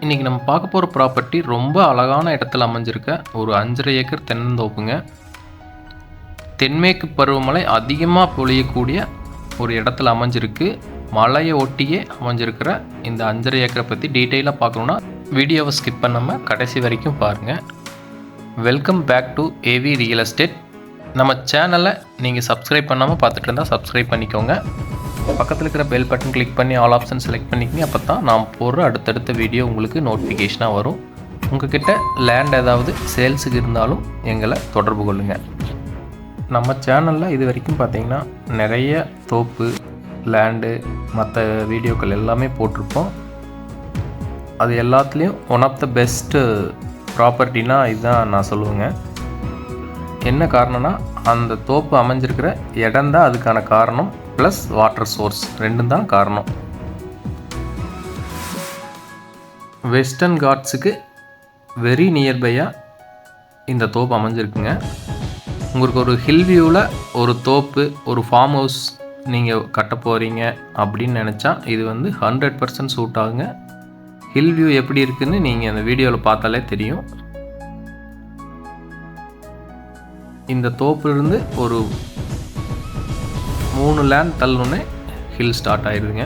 இன்றைக்கி நம்ம பார்க்க போகிற ப்ராப்பர்ட்டி ரொம்ப அழகான இடத்துல அமைஞ்சிருக்க ஒரு 5.5 ஏக்கர் தென்னந்தோப்புங்க. தென்மேற்கு பருவமழை அதிகமாக பொழியக்கூடிய ஒரு இடத்துல அமைஞ்சிருக்கு. மலையை ஒட்டியே அமைஞ்சிருக்கிற இந்த 5.5 ஏக்கரை பற்றி டீட்டெயிலாக பார்க்கணுன்னா வீடியோவை ஸ்கிப் பண்ணாமல் கடைசி வரைக்கும் பாருங்கள். Welcome back to AV real estate. நம்ம சேனலை நீங்கள் சப்ஸ்கிரைப் பண்ணாமல் பார்த்துட்டு இருந்தால் சப்ஸ்கிரைப் பண்ணிக்கோங்க. பக்கத்தில் இருக்கிற பெல் பட்டன் கிளிக் பண்ணி ஆல் ஆப்ஷன் செலக்ட் பண்ணிக்கங்க. அப்போ தான் நான் போடுற அடுத்தடுத்த வீடியோ உங்களுக்கு நோட்டிஃபிகேஷனாக வரும். உங்கள்கிட்ட லேண்ட் ஏதாவது சேல்ஸுக்கு இருந்தாலும் எங்களை தொடர்பு கொள்ளுங்கள். நம்ம சேனலில் இது வரைக்கும் பார்த்திங்கன்னா நிறைய தோப்பு லேண்டு மற்ற வீடியோக்கள் எல்லாமே போட்டிருப்போம். அது எல்லாத்துலேயும் ஒன் ஆஃப் த பெஸ்ட்டு ப்ராப்பர்ட்டினா இதுதான் நான் சொல்லுவேங்க. என்ன காரணம்னா அந்த தோப்பு அமைஞ்சிருக்கிற இடம் தான் அதுக்கான காரணம், ப்ளஸ் வாட்டர் சோர்ஸ் ரெண்டும் தான் காரணம். வெஸ்டர்ன் காட்ஸுக்கு வெரி நியர்பையாக இந்த தோப்பு அமைஞ்சிருக்குங்க. உங்களுக்கு ஒரு ஹில் வியூவில் ஒரு தோப்பு ஒரு ஃபார்ம் ஹவுஸ் நீங்கள் கட்ட போகிறீங்க அப்படின்னு நினச்சா இது 100% சூட் ஆகுங்க. ஹில் வியூ எப்படி இருக்குதுன்னு நீங்கள் அந்த வீடியோவில் பார்த்தாலே தெரியும். இந்த தோப்புலேருந்து ஒரு 3 லேண்ட் தள்ளணுன்னே ஹில் ஸ்டார்ட் ஆயிடுதுங்க.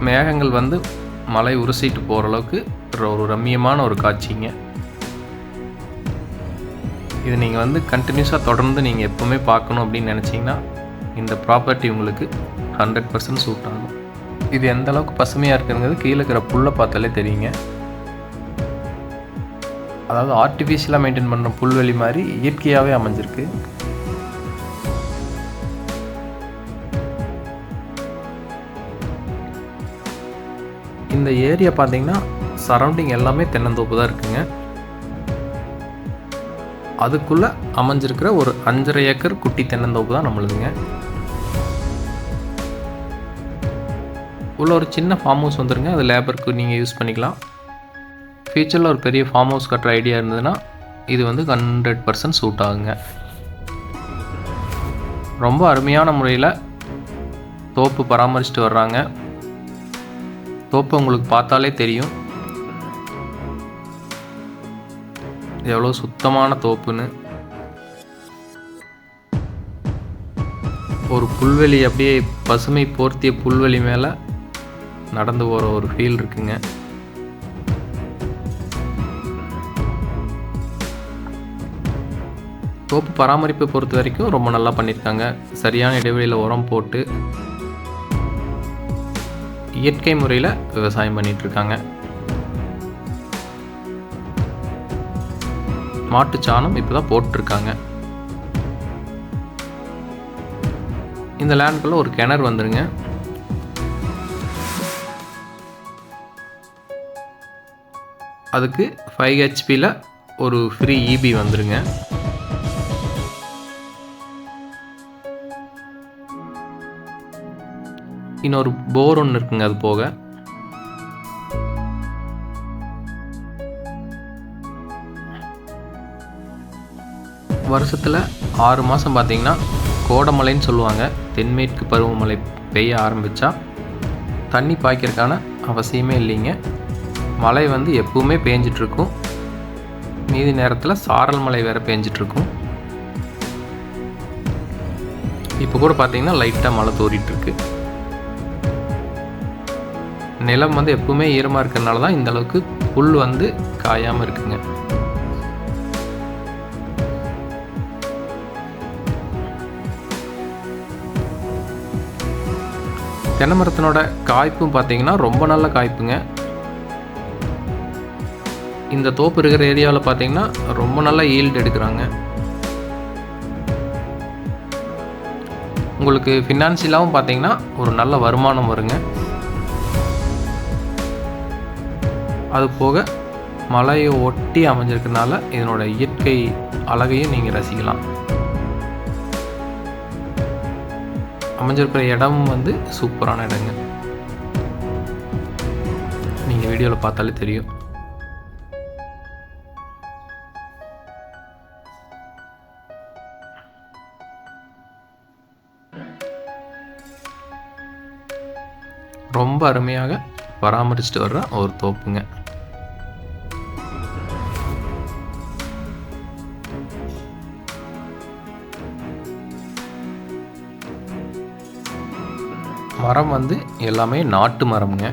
மேகங்கள் மலை உரசிட்டு போகிற அளவுக்கு ஒரு ரம்மியமான ஒரு காட்சிங்க. இது நீங்கள் கண்டினியூஸாக தொடர்ந்து நீங்கள் எப்போவுமே பார்க்கணும் அப்படின்னு நினச்சிங்கன்னா இந்த ப்ராப்பர்ட்டி உங்களுக்கு 100% சூட் ஆகும். இது எந்த அளவுக்கு பசுமையாக இருக்குங்கிறது கீழே இருக்கிற புல்லை பார்த்தாலே தெரியுங்க. அதாவது ஆர்டிஃபிஷியலாக மெயின்டைன் பண்ணுற புல்வெளி மாதிரி இயற்கையாகவே அமைஞ்சிருக்கு. இந்த ஏரியா பார்த்தீங்கன்னா சரௌண்டிங் எல்லாமே தென்னந்தோப்பு தான் இருக்குங்க. அதுக்குள்ளே அமைஞ்சிருக்கிற ஒரு 5.5 ஏக்கர் குட்டி தென்னந்தோப்பு தான் நம்மளுதுங்க. உள்ள ஒரு சின்ன ஃபார்ம் ஹவுஸ் வந்துருங்க. அது லேபருக்கு நீங்கள் யூஸ் பண்ணிக்கலாம். ஃபியூச்சரில் ஒரு பெரிய ஃபார்ம் ஹவுஸ் கட்டுற ஐடியா இருந்ததுன்னா இது 100% சூட் ஆகுங்க. ரொம்ப அருமையான முறையில் தோப்பு பராமரிச்சுட்டு வர்றாங்க. தோப்பு உங்களுக்கு பார்த்தாலே தெரியும் எவ்வளோ சுத்தமான தோப்புன்னு. ஒரு புல்வெளி அப்படியே பசுமை போர்த்திய புல்வெளி மேலே நடந்து போகிற ஒரு ஃபீல் இருக்குங்க. தோப்பு பராமரிப்பை பொறுத்த வரைக்கும் ரொம்ப நல்லா பண்ணியிருக்காங்க. சரியான இடைவெளியில் உரம் போட்டு இயற்கை முறையில் விவசாயம் பண்ணிகிட்ருக்காங்க. மாட்டுச்சாணம் இப்போ தான் போட்டிருக்காங்க. இந்த லேண்டுக்குள்ளே ஒரு கிணறு வந்துருங்க. அதுக்கு 5 ஹெச்பியில் ஒரு ஃப்ரீ இபி வந்துருங்க. இன்னொரு போர் ஒன்று இருக்குங்க. அது போக வருஷத்தில் 6 மாதம் பார்த்திங்கன்னா கோடைமழைன்னு சொல்லுவாங்க. தென்மேற்கு பருவமழை பெய்ய ஆரம்பித்தா தண்ணி பாய்க்கிறதுக்கான அவசியமே இல்லைங்க. மழை எப்பவுமே பேஞ்சிட்ருக்கும். மீதி நேரத்தில் சாரல் மழை வேறு பேஞ்சிட்ருக்கும். இப்போ கூட பார்த்திங்கன்னா லைட்டாக மழை தூரிட்டுருக்கு. நிலம் எப்பவுமே ஈரமாக இருக்கிறதுனால தான் இந்தளவுக்கு புல் காயாமல் இருக்குங்க. தென்னை மரத்தினோட காய்ப்பும் பார்த்தீங்கன்னா ரொம்ப நல்ல காய்ப்புங்க. இந்த தோப்பு இருக்கிற ஏரியாவில் பார்த்தீங்கன்னா ரொம்ப நல்ல ஈல்டு எடுக்கிறாங்க. உங்களுக்கு ஃபினான்ஷியலாகவும் பார்த்தீங்கன்னா ஒரு நல்ல வருமானம் வருங்க. அது போக மலையை ஒட்டி அமைஞ்சிருக்கிறதுனால இதனோட இயற்கை அழகையும் நீங்கள் ரசிக்கலாம். அமைஞ்சிருக்கிற இடம் சூப்பரான இடங்க. நீங்கள் வீடியோவில் பார்த்தாலே தெரியும். ரொம்ப அருமையாக பராமரிச்சுட்டு வர்ற ஒரு தோப்புங்க. மரம் வந்து எல்லாமே நாட்டு மரம்ங்க.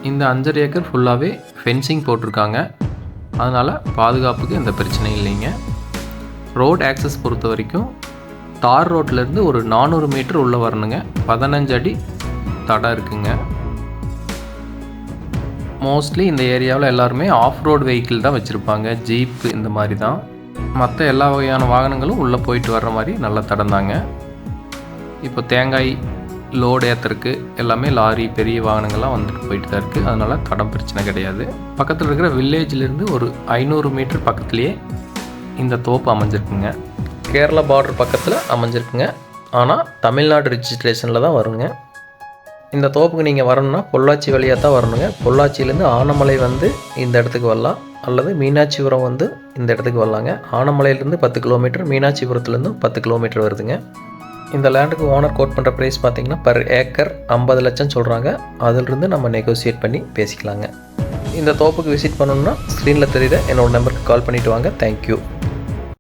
இந்த 5.5 ஏக்கர் ஃபுல்லாகவே ஃபென்சிங் போட்டிருக்காங்க. அதனால் பாதுகாப்புக்கு எந்த பிரச்சனையும் இல்லைங்க. ரோட் ஆக்சஸ் பொறுத்த வரைக்கும் தார் ரோட்லேருந்து ஒரு 400 மீட்டர் உள்ளே வரணுங்க. 15 அடி தடம் இருக்குங்க. மோஸ்ட்லி இந்த ஏரியாவில் எல்லாருமே ஆஃப் ரோடு வெஹிக்கிள் தான் வச்சுருப்பாங்க. ஜீப்பு இந்த மாதிரி தான். மற்ற எல்லா வகையான வாகனங்களும் உள்ளே போயிட்டு வர்ற மாதிரி நல்ல தடம் தாங்க. இப்போ தேங்காய் லோடு ஏற்றுறதுக்கு எல்லாமே லாரி பெரிய வாகனங்கள்லாம் வந்துட்டு போயிட்டு தான் இருக்குது. அதனால் தடம் பிரச்சனை கிடையாது. பக்கத்தில் இருக்கிற வில்லேஜிலேருந்து ஒரு 500 மீட்டர் பக்கத்துலேயே இந்த தோப்பு அமைஞ்சிருக்குங்க. கேரளா பார்டர் பக்கத்தில் அமைஞ்சிருக்குங்க. ஆனால் தமிழ்நாடு ரிஜிஸ்ட்ரேஷனில் தான் வருங்க. இந்த தோப்புக்கு நீங்கள் வரணும்னா பொள்ளாச்சி வழியாக தான் வரணுங்க. பொள்ளாச்சியிலேருந்து ஆனமலை வந்து இந்த இடத்துக்கு வரலாம், அல்லது மீனாட்சிபுரம் வந்து இந்த இடத்துக்கு வரலாங்க. ஆனமலையிலேருந்து 10 கிலோமீட்டர், மீனாட்சிபுரத்துலேருந்தும் 10 கிலோமீட்டர் வருதுங்க. இந்த லேண்டுக்கு ஓனர் கோட் பண்ணுற ப்ரைஸ் பார்த்திங்கன்னா பர் ஏக்கர் 50 லட்சம் சொல்கிறாங்க. அதிலிருந்து நம்ம நெகோசியேட் பண்ணி பேசிக்கலாங்க. இந்த தோப்புக்கு விசிட் பண்ணணுன்னா ஸ்க்ரீனில் தெரியுற என்னோடய நம்பருக்கு கால் பண்ணிவிட்டு வாங்க. தேங்க்யூ.